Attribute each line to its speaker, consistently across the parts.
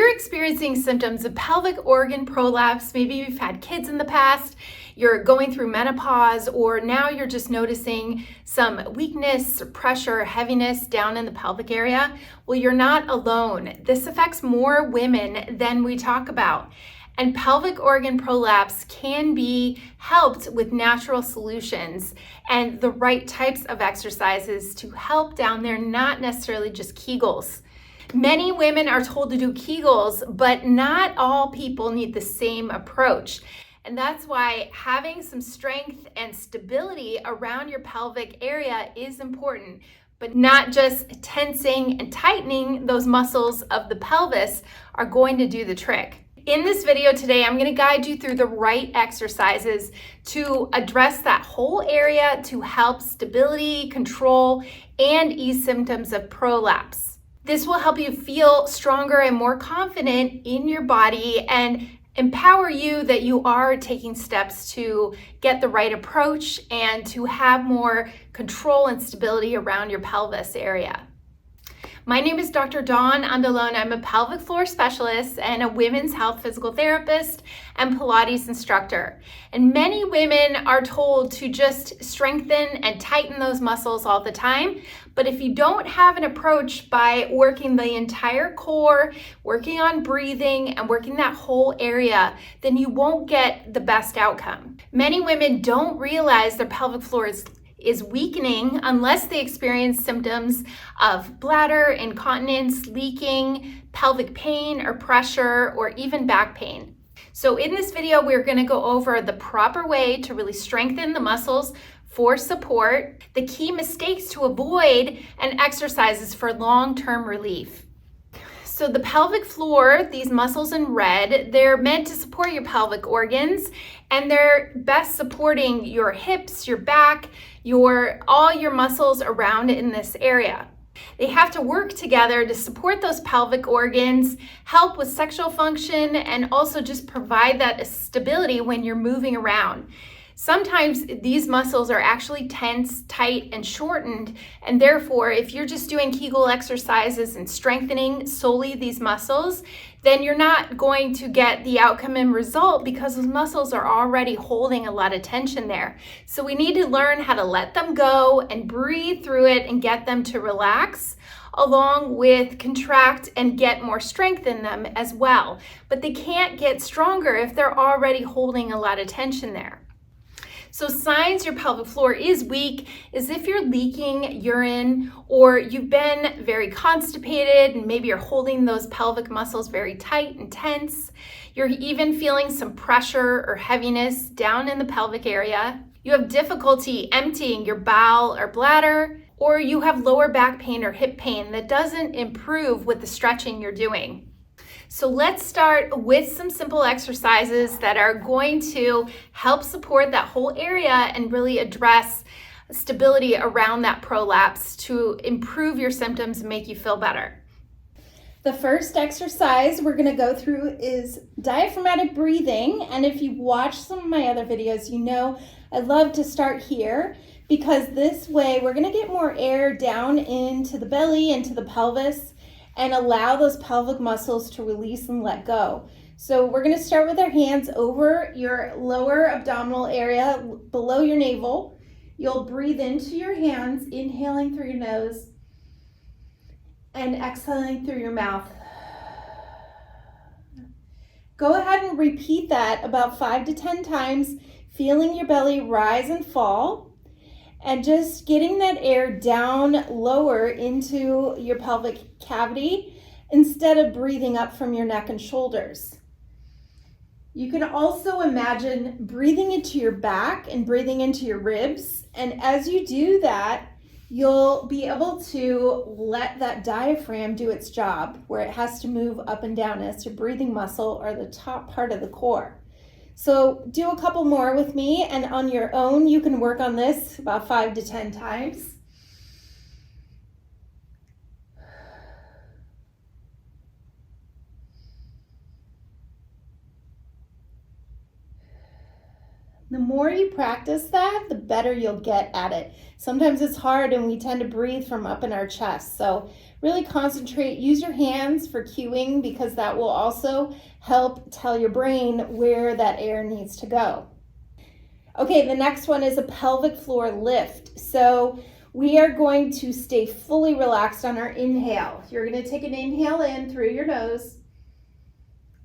Speaker 1: you're experiencing symptoms of pelvic organ prolapse, maybe you've had kids in the past, you're going through menopause, or now you're just noticing some weakness, pressure, heaviness down in the pelvic area, well, you're not alone. This affects more women than we talk about. And pelvic organ prolapse can be helped with natural solutions and the right types of exercises to help down there, not necessarily just kegels. Many women are told to do kegels, but not all people need the same approach. And that's why having some strength and stability around your pelvic area is important, but not just tensing and tightening those muscles of the pelvis are going to do the trick. In this video today, I'm going to guide you through the right exercises to address that whole area to help stability, control, and ease symptoms of prolapse. This will help you feel stronger and more confident in your body and empower you that you are taking steps to get the right approach and to have more control and stability around your pelvis area. My name is Dr. Dawn Andalone. I'm a pelvic floor specialist and a women's health physical therapist and Pilates instructor. And many women are told to just strengthen and tighten those muscles all the time. But if you don't have an approach by working the entire core, working on breathing and working that whole area, then you won't get the best outcome. Many women don't realize their pelvic floor is weakening unless they experience symptoms of bladder, incontinence, leaking, pelvic pain or pressure, or even back pain. So in this video, we're going to go over the proper way to really strengthen the muscles for support, the key mistakes to avoid, and exercises for long-term relief. So the pelvic floor, these muscles in red, they're meant to support your pelvic organs, and they're best supporting your hips, your back, all your muscles around in this area. They have to work together to support those pelvic organs, help with sexual function, and also just provide that stability when you're moving around. Sometimes these muscles are actually tense, tight, and shortened, and therefore, if you're just doing Kegel exercises and strengthening solely these muscles, then you're not going to get the outcome and result because those muscles are already holding a lot of tension there. So we need to learn how to let them go and breathe through it and get them to relax, along with contract and get more strength in them as well. But they can't get stronger if they're already holding a lot of tension there. So signs your pelvic floor is weak is if you're leaking urine or you've been very constipated and maybe you're holding those pelvic muscles very tight and tense. You're even feeling some pressure or heaviness down in the pelvic area. You have difficulty emptying your bowel or bladder, or you have lower back pain or hip pain that doesn't improve with the stretching you're doing. So let's start with some simple exercises that are going to help support that whole area and really address stability around that prolapse to improve your symptoms and make you feel better. The first exercise we're going to go through is diaphragmatic breathing. And if you've watched some of my other videos, you know I love to start here because this way we're going to get more air down into the belly, into the pelvis, and allow those pelvic muscles to release and let go. So we're going to start with our hands over your lower abdominal area below your navel. You'll breathe into your hands, inhaling through your nose and exhaling through your mouth. Go ahead and repeat that about 5 to 10 times, feeling your belly rise and fall. And just getting that air down lower into your pelvic cavity instead of breathing up from your neck and shoulders. You can also imagine breathing into your back and breathing into your ribs. And as you do that, you'll be able to let that diaphragm do its job where it has to move up and down as your breathing muscle or the top part of the core. So do a couple more with me, and on your own, you can work on this about 5 to 10 times.
Speaker 2: The more you practice that, the better you'll get at it. Sometimes it's hard and we tend to breathe from up in our chest. So really concentrate, use your hands for cueing because that will also help tell your brain where that air needs to go. Okay, the next one is a pelvic floor lift. So we are going to stay fully relaxed on our inhale. You're going to take an inhale in through your nose,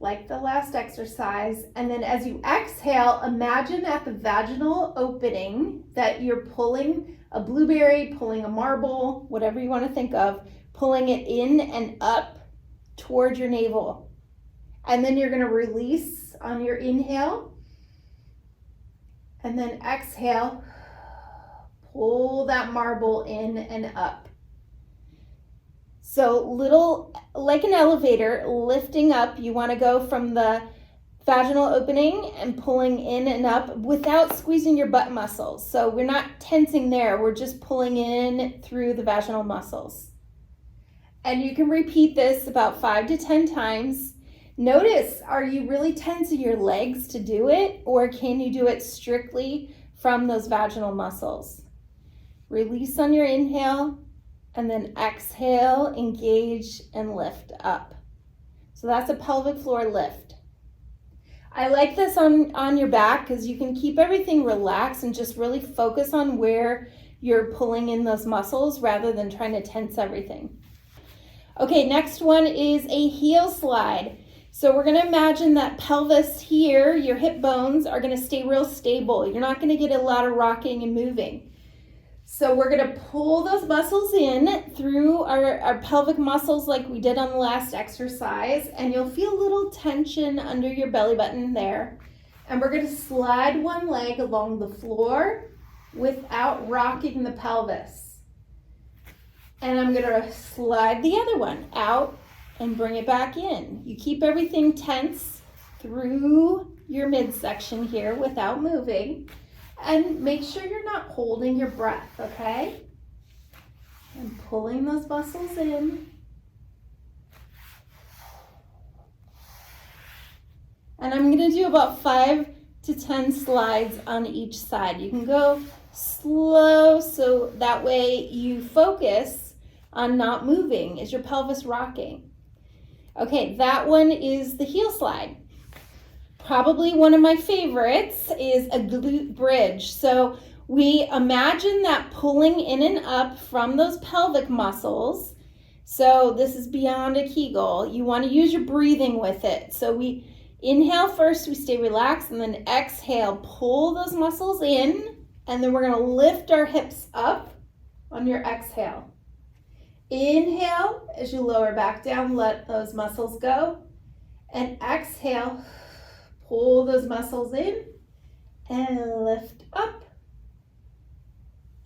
Speaker 2: like the last exercise. And then as you exhale, imagine at the vaginal opening that you're pulling a blueberry, pulling a marble, whatever you want to think of, pulling it in and up toward your navel. And then you're going to release on your inhale. And then exhale, pull that marble in and up. So little, like an elevator, lifting up, you want to go from the vaginal opening and pulling in and up without squeezing your butt muscles. So we're not tensing there, we're just pulling in through the vaginal muscles. And you can repeat this about 5 to 10 times. Notice, are you really tensing your legs to do it, or can you do it strictly from those vaginal muscles? Release on your inhale, and then exhale, engage, and lift up. So that's a pelvic floor lift. I like this on your back because you can keep everything relaxed and just really focus on where you're pulling in those muscles rather than trying to tense everything. Okay, next one is a heel slide. So we're gonna imagine that pelvis here, your hip bones are gonna stay real stable. You're not gonna get a lot of rocking and moving. So we're gonna pull those muscles in through our pelvic muscles like we did on the last exercise, and you'll feel a little tension under your belly button there. And we're gonna slide one leg along the floor without rocking the pelvis. And I'm gonna slide the other one out and bring it back in. You keep everything tense through your midsection here without moving. And make sure you're not holding your breath, okay? And pulling those muscles in. And I'm gonna do about 5 to 10 slides on each side. You can go slow so that way you focus on not moving. Is your pelvis rocking? Okay, that one is the heel slide. Probably one of my favorites is a glute bridge. So we imagine that pulling in and up from those pelvic muscles. So this is beyond a kegel. You want to use your breathing with it. So we inhale first, we stay relaxed, and then exhale, pull those muscles in, and then we're going to lift our hips up on your exhale. Inhale, as you lower back down, let those muscles go. And exhale, pull those muscles in and lift up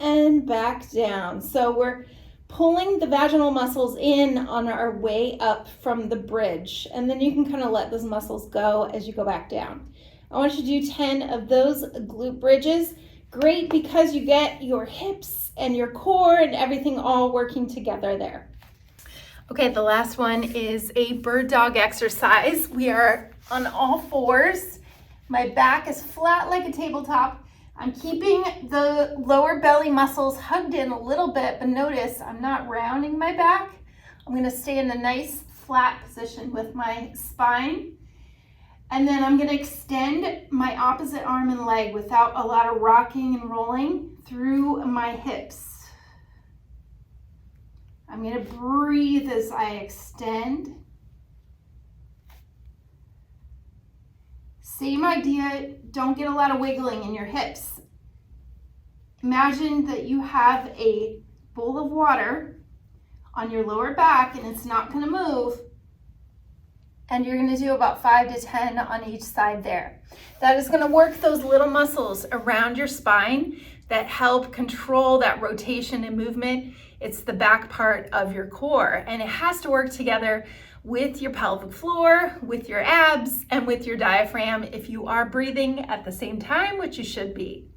Speaker 2: and back down. So we're pulling the vaginal muscles in on our way up from the bridge. And then you can kind of let those muscles go as you go back down. I want you to do 10 of those glute bridges. Great, because you get your hips and your core and everything all working together there.
Speaker 1: Okay, the last one is a bird dog exercise. We are on all fours. My back is flat like a tabletop. I'm keeping the lower belly muscles hugged in a little bit, but notice I'm not rounding my back. I'm gonna stay in a nice flat position with my spine. And then I'm gonna extend my opposite arm and leg without a lot of rocking and rolling through my hips. I'm gonna breathe as I extend. Same idea, don't get a lot of wiggling in your hips. Imagine that you have a bowl of water on your lower back and it's not gonna move. And you're gonna do about 5 to 10 on each side there. That is gonna work those little muscles around your spine that help control that rotation and movement. It's the back part of your core, and it has to work together with your pelvic floor, with your abs, and with your diaphragm if you are breathing at the same time, which you should be.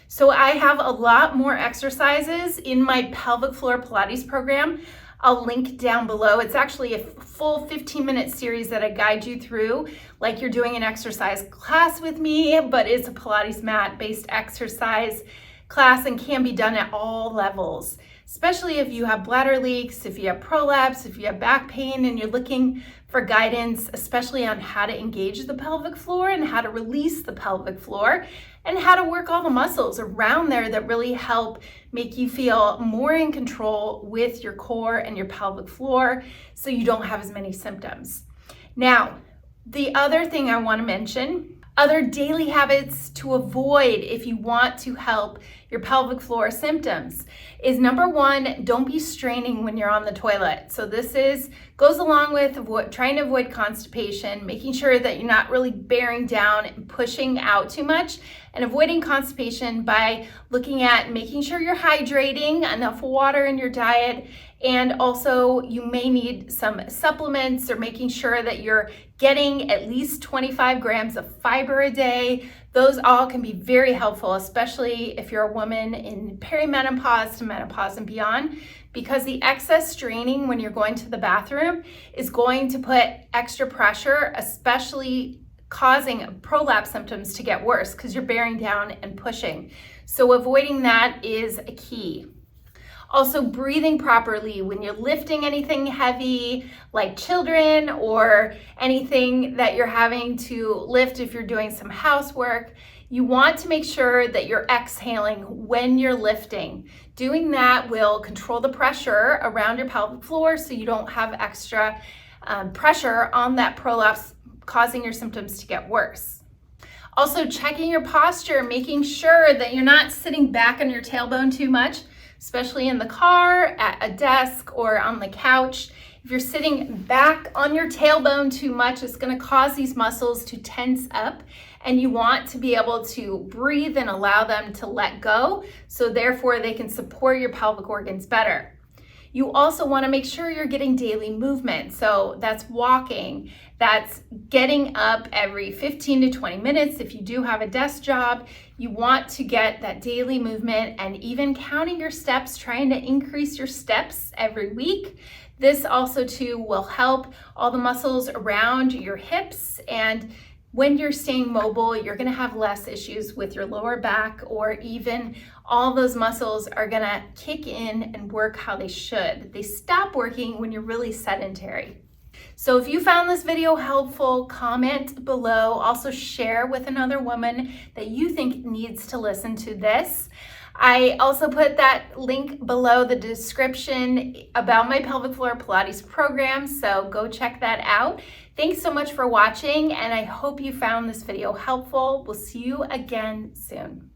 Speaker 1: So I have a lot more exercises in my pelvic floor Pilates program. I'll link down below. It's actually a full 15-minute series that I guide you through like you're doing an exercise class with me, but it's a Pilates mat-based exercise class and can be done at all levels, especially if you have bladder leaks, if you have prolapse, if you have back pain, and you're looking for guidance, especially on how to engage the pelvic floor and how to release the pelvic floor and how to work all the muscles around there that really help make you feel more in control with your core and your pelvic floor so you don't have as many symptoms. Now, the other thing I want to mention, other daily habits to avoid if you want to help your pelvic floor symptoms is number one, don't be straining when you're on the toilet. So this goes along with trying to avoid constipation, making sure that you're not really bearing down and pushing out too much, and avoiding constipation by looking at making sure you're hydrating, enough water in your diet, and also you may need some supplements or making sure that you're getting at least 25 grams of fiber a day. Those all can be very helpful, especially if you're a woman in perimenopause to menopause and beyond, because the excess straining when you're going to the bathroom is going to put extra pressure, especially causing prolapse symptoms to get worse because you're bearing down and pushing. So avoiding that is a key. Also, breathing properly when you're lifting anything heavy like children or anything that you're having to lift if you're doing some housework. You want to make sure that you're exhaling when you're lifting. Doing that will control the pressure around your pelvic floor so you don't have extra pressure on that prolapse, causing your symptoms to get worse. Also, checking your posture, making sure that you're not sitting back on your tailbone too much, especially in the car, at a desk, or on the couch. If you're sitting back on your tailbone too much, it's going to cause these muscles to tense up, and you want to be able to breathe and allow them to let go, so therefore they can support your pelvic organs better. You also want to make sure you're getting daily movement. So that's walking, that's getting up every 15 to 20 minutes. If you do have a desk job, you want to get that daily movement and even counting your steps, trying to increase your steps every week. This also too will help all the muscles around your hips, and when you're staying mobile, you're going to have less issues with your lower back, or even all those muscles are going to kick in and work how they should. They stop working when you're really sedentary. So if you found this video helpful, comment below. Also share with another woman that you think needs to listen to this. I also put that link below the description about my pelvic floor Pilates program, so go check that out. Thanks so much for watching, and I hope you found this video helpful. We'll see you again soon.